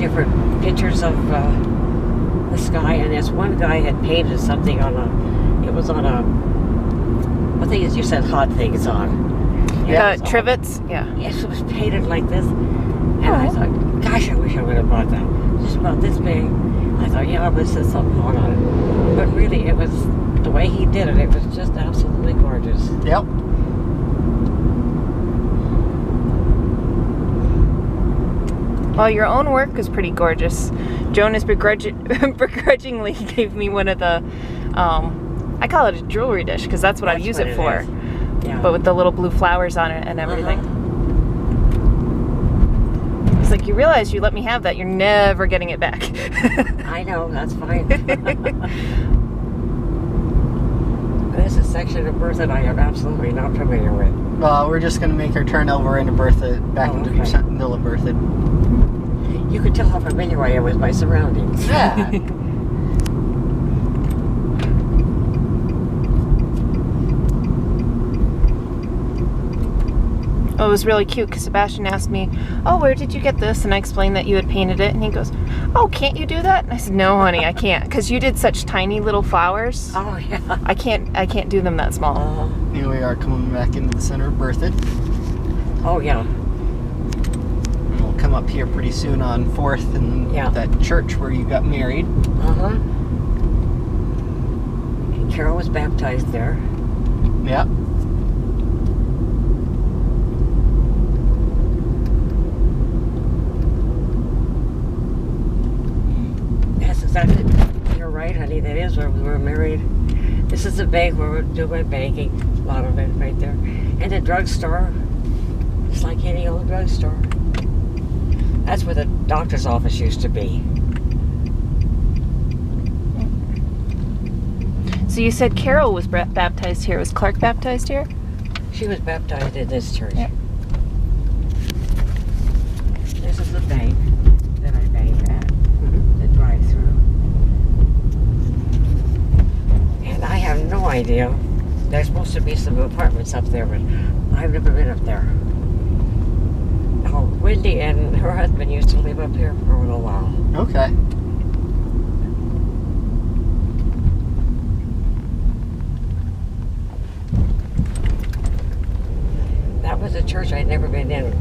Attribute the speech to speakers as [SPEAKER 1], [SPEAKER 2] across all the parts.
[SPEAKER 1] different pictures of the sky, and this one guy had painted something on a, it was on a, what thing is you said hot things on?
[SPEAKER 2] Trivets? Yeah.
[SPEAKER 1] Yes, it was painted like this. And I thought, gosh, I wish I would have bought that. Just about this big. I thought, yeah, but there's something hot on it. But really, it was, the way he did it, it was just absolutely gorgeous.
[SPEAKER 3] Yep.
[SPEAKER 2] Well, your own work is pretty gorgeous. Jonas begrudgingly gave me one of the, I call it a jewelry dish because that's what I use it for.
[SPEAKER 1] Yeah.
[SPEAKER 2] But with the little blue flowers on it and everything. It's like, you realize you let me have that, you're never getting it back.
[SPEAKER 1] I know, that's fine. There's a section of Berthoud I am absolutely not familiar with.
[SPEAKER 3] Well, we're just going to make our turn over into Berthoud, back into the middle of Berthoud.
[SPEAKER 1] You could tell how familiar I am with my surroundings.
[SPEAKER 3] Yeah.
[SPEAKER 2] Oh, it was really cute because Sebastian asked me, oh, where did you get this? And I explained that you had painted it. And he goes, oh, can't you do that? And I said, no, honey, I can't. Because you did such tiny little flowers.
[SPEAKER 1] Oh, yeah.
[SPEAKER 2] I can't do them that small.
[SPEAKER 3] Here we are coming back into the center of Berthoud.
[SPEAKER 1] Oh, yeah.
[SPEAKER 3] And we'll come up here pretty soon on 4th and that church where you got married.
[SPEAKER 1] Uh-huh. And Carol was baptized there.
[SPEAKER 3] Yep.
[SPEAKER 1] You're right, honey. That is where we were married. This is the bank where we do my banking. A lot of it right there. And the drugstore. It's like any old drugstore. That's where the doctor's office used to be.
[SPEAKER 2] So you said Carol was baptized here. Was Clark baptized here?
[SPEAKER 1] She was baptized in this church.
[SPEAKER 2] Yep.
[SPEAKER 1] This is the bank that I bank at. The drive-through. And I have no idea. There's supposed to be some apartments up there, but I've never been up there. Oh, Wendy and her husband used to live up here for a little while.
[SPEAKER 3] Okay.
[SPEAKER 1] That was a church I'd never been in.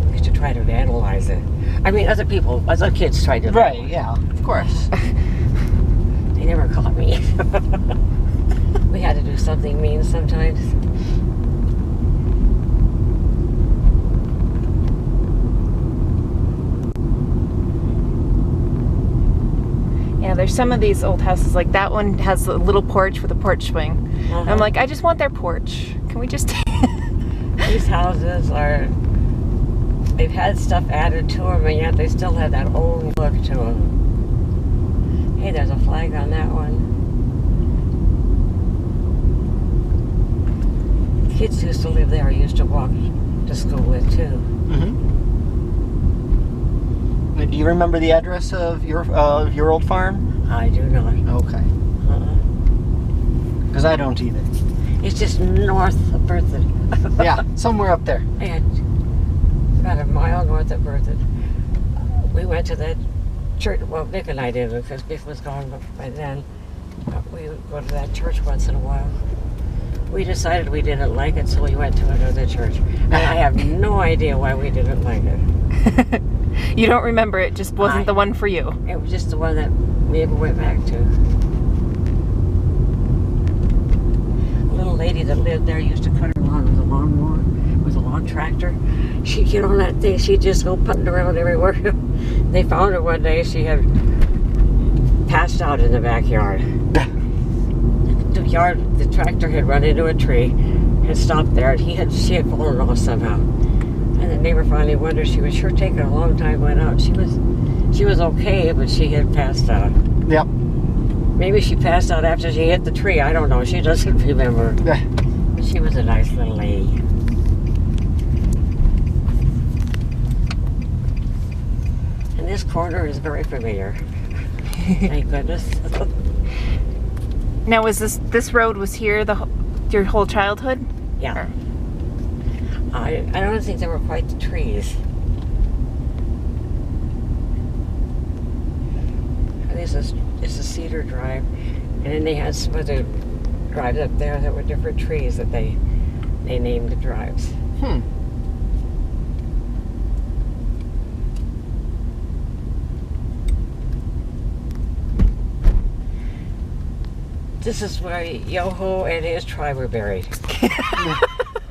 [SPEAKER 1] I used to try to vandalize it. I mean, other kids tried to.
[SPEAKER 3] Right, yeah, of course.
[SPEAKER 1] They never caught me. We had to do something mean sometimes.
[SPEAKER 2] Yeah, there's some of these old houses, like that one has a little porch with a porch swing. And I'm like, I just want their porch. Can we just...
[SPEAKER 1] These houses are... They've had stuff added to them, and yet they still have that old look to them. Hey, there's a flag on that one. Kids who used to live there used to walk to school with, too.
[SPEAKER 3] Mm-hmm. Do you remember the address of your old farm?
[SPEAKER 1] I do not.
[SPEAKER 3] Okay. Because I don't either.
[SPEAKER 1] It's just north of Berthoud.
[SPEAKER 3] Yeah, somewhere up there.
[SPEAKER 1] And about a mile north of Berthoud. We went to that church. Well, Vic and I did, because Vic was gone by then. We would go to that church once in a while. We decided we didn't like it, so we went to another church. And I have no idea why we didn't like it.
[SPEAKER 2] You don't remember, it just wasn't the one for you.
[SPEAKER 1] It was just the one that we ever went back to. A little lady that lived there used to cut her lawn with a lawnmower, with a lawn tractor. She'd get on that thing, she'd just go putting around everywhere. They found her one day, she had passed out in the backyard. The tractor had run into a tree and stopped there, and she had fallen off somehow. And the neighbor finally wondered, she was sure taking a long time, went out. She was okay, but she had passed out.
[SPEAKER 3] Yep.
[SPEAKER 1] Maybe she passed out after she hit the tree. I don't know. She doesn't remember. But she was a nice little lady. And this corner is very familiar. Thank goodness.
[SPEAKER 2] Now, was this road was here your whole childhood?
[SPEAKER 1] Yeah.
[SPEAKER 2] Or?
[SPEAKER 1] I don't think there were quite the trees. is a cedar drive, and then they had some other drives up there that were different trees that they named the drives. This is where Yoho and his tribe were buried.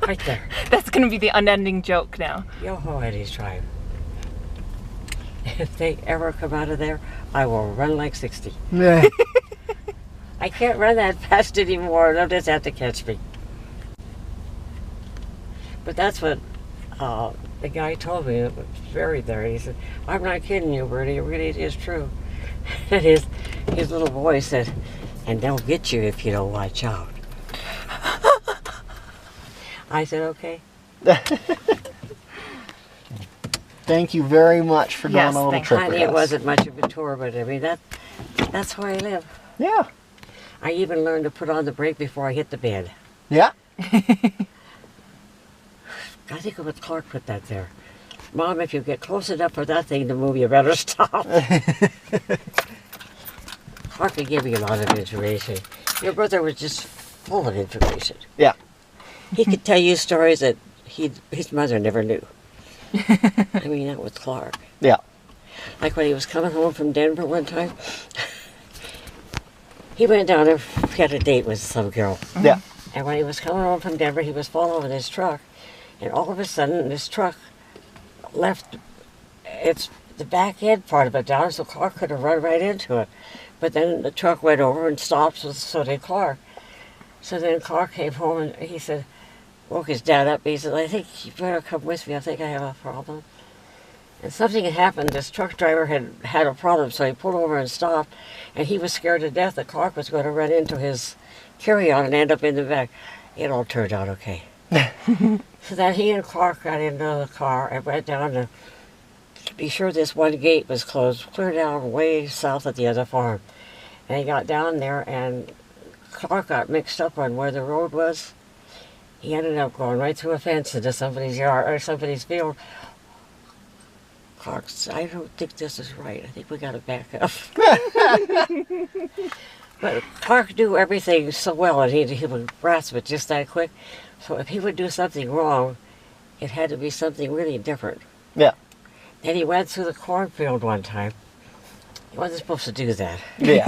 [SPEAKER 1] Right there.
[SPEAKER 2] That's going to be the unending joke now.
[SPEAKER 1] Yoho and his tribe. If they ever come out of there, I will run like 60. I can't run that fast anymore. They'll just have to catch me. But that's what the guy told me that was buried there. He said, I'm not kidding you, Birdie. It really is true. And his little voice said, and they'll get you if you don't watch out. I said, okay.
[SPEAKER 3] Thank you very much for going on a little trip with us.
[SPEAKER 1] It wasn't much of a tour, but I mean, that's where I live.
[SPEAKER 3] Yeah.
[SPEAKER 1] I even learned to put on the brake before I hit the bed.
[SPEAKER 3] Yeah.
[SPEAKER 1] I think it was Clark put that there. Mom, if you get close enough for that thing to move, you better stop. Clark could give me a lot of information. Your brother was just full of information.
[SPEAKER 3] Yeah.
[SPEAKER 1] He could tell you stories that his mother never knew. I mean, that was Clark.
[SPEAKER 3] Yeah.
[SPEAKER 1] Like when he was coming home from Denver one time, he went down and he had a date with some girl.
[SPEAKER 3] Yeah.
[SPEAKER 1] And when he was coming home from Denver, he was following his truck, and all of a sudden, this truck left the back end part of it down, so Clark could have run right into it. But then the truck went over and stopped, so did Clark. So then Clark came home and he said, woke his dad up. He said, I think you better come with me. I think I have a problem. And something had happened. This truck driver had a problem, so he pulled over and stopped. And he was scared to death that Clark was going to run into his carry-on and end up in the back. It all turned out okay. So then he and Clark got into the car and went down to be sure this one gate was closed, clear down way south at the other farm. And he got down there, and Clark got mixed up on where the road was. He ended up going right through a fence into somebody's yard or somebody's field. Clark said, I don't think this is right. I think we got to back up. But Clark knew everything so well, and he would grasp it just that quick. So if he would do something wrong, it had to be something really different.
[SPEAKER 3] Yeah.
[SPEAKER 1] And he went through the cornfield one time. He wasn't supposed to do that.
[SPEAKER 3] Yeah.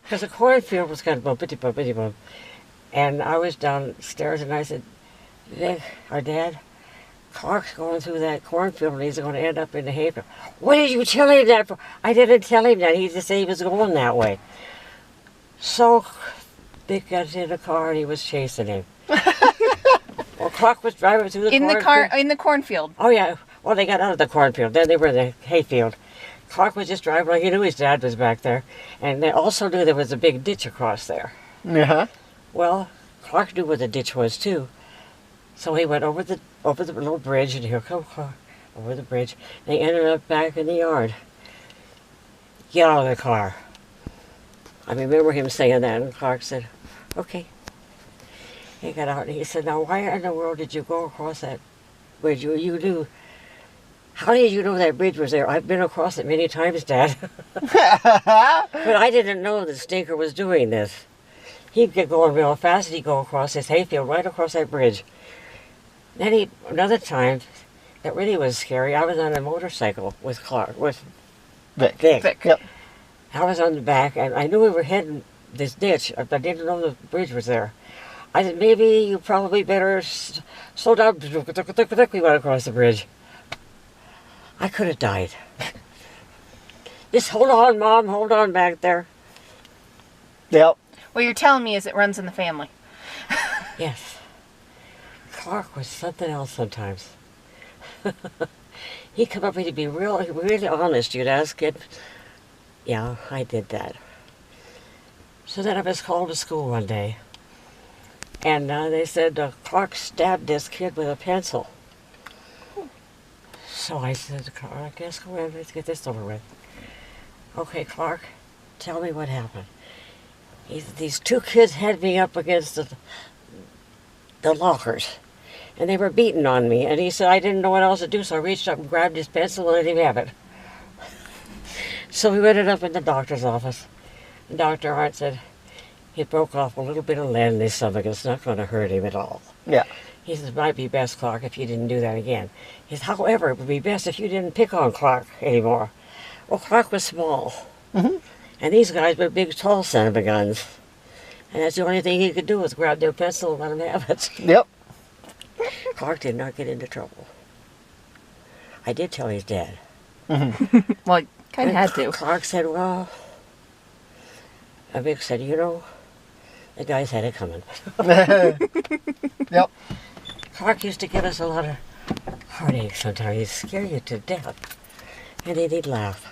[SPEAKER 1] Because the cornfield was kind of bumpity-bump. And I was downstairs and I said, Vic, our dad, Clark's going through that cornfield and he's going to end up in the hayfield. What did you tell him that for? I didn't tell him that. He just said he was going that way. So Vic got in the car and he was chasing him. Well, Clark was driving through the cornfield.
[SPEAKER 2] In the cornfield.
[SPEAKER 1] Oh, yeah. Well, they got out of the cornfield. Then they were in the hayfield. Clark was just driving like he knew his dad was back there. And they also knew there was a big ditch across there.
[SPEAKER 3] Uh-huh.
[SPEAKER 1] Well, Clark knew where the ditch was, too. So he went over the little bridge, and here come Clark, over the bridge. They ended up back in the yard. Get out of the car. I remember him saying that, and Clark said, okay. He got out, and he said, now, why in the world did you go across that bridge? You knew. How did you know that bridge was there? I've been across it many times, Dad. But I didn't know the stinker was doing this. He'd get going real fast, and he'd go across this hayfield, right across that bridge. Then another time, that really was scary, I was on a motorcycle with Clark, with Vic.
[SPEAKER 3] Yep.
[SPEAKER 1] I was on the back, and I knew we were heading this ditch. I didn't know the bridge was there. I said, maybe you probably better slow down. We went across the bridge. I could have died. Just hold on, Mom. Hold on back there.
[SPEAKER 3] Yep.
[SPEAKER 2] What you're telling me is it runs in the family.
[SPEAKER 1] Yes. Clark was something else sometimes. He'd come up and he'd be really honest. You'd ask him. Yeah, I did that. So then I was called to school one day. And they said Clark stabbed this kid with a pencil. So I said, I guess go ahead, let's get this over with. Okay, Clark, tell me what happened. These two kids had me up against the lockers, and they were beating on me. And he said I didn't know what else to do, so I reached up and grabbed his pencil and let him have it. So we ended up in the doctor's office. And Dr. Hart said he broke off a little bit of lead in his stomach. It's not going to hurt him at all.
[SPEAKER 3] Yeah.
[SPEAKER 1] He says, it might be best, Clark, if you didn't do that again. He says, however, it would be best if you didn't pick on Clark anymore. Well, Clark was small.
[SPEAKER 3] Mm-hmm.
[SPEAKER 1] And these guys were big, tall son of a guns. And that's the only thing he could do was grab their pencil and let them have it.
[SPEAKER 3] Yep.
[SPEAKER 1] Clark did not get into trouble. I did tell his dad.
[SPEAKER 3] Mm-hmm.
[SPEAKER 2] Well, I kind of had to.
[SPEAKER 1] Clark said, well, and Vic said, you know, the guys had it coming.
[SPEAKER 3] Yep.
[SPEAKER 1] Clark used to give us a lot of heartache sometimes. He'd scare you to death. And then he'd laugh.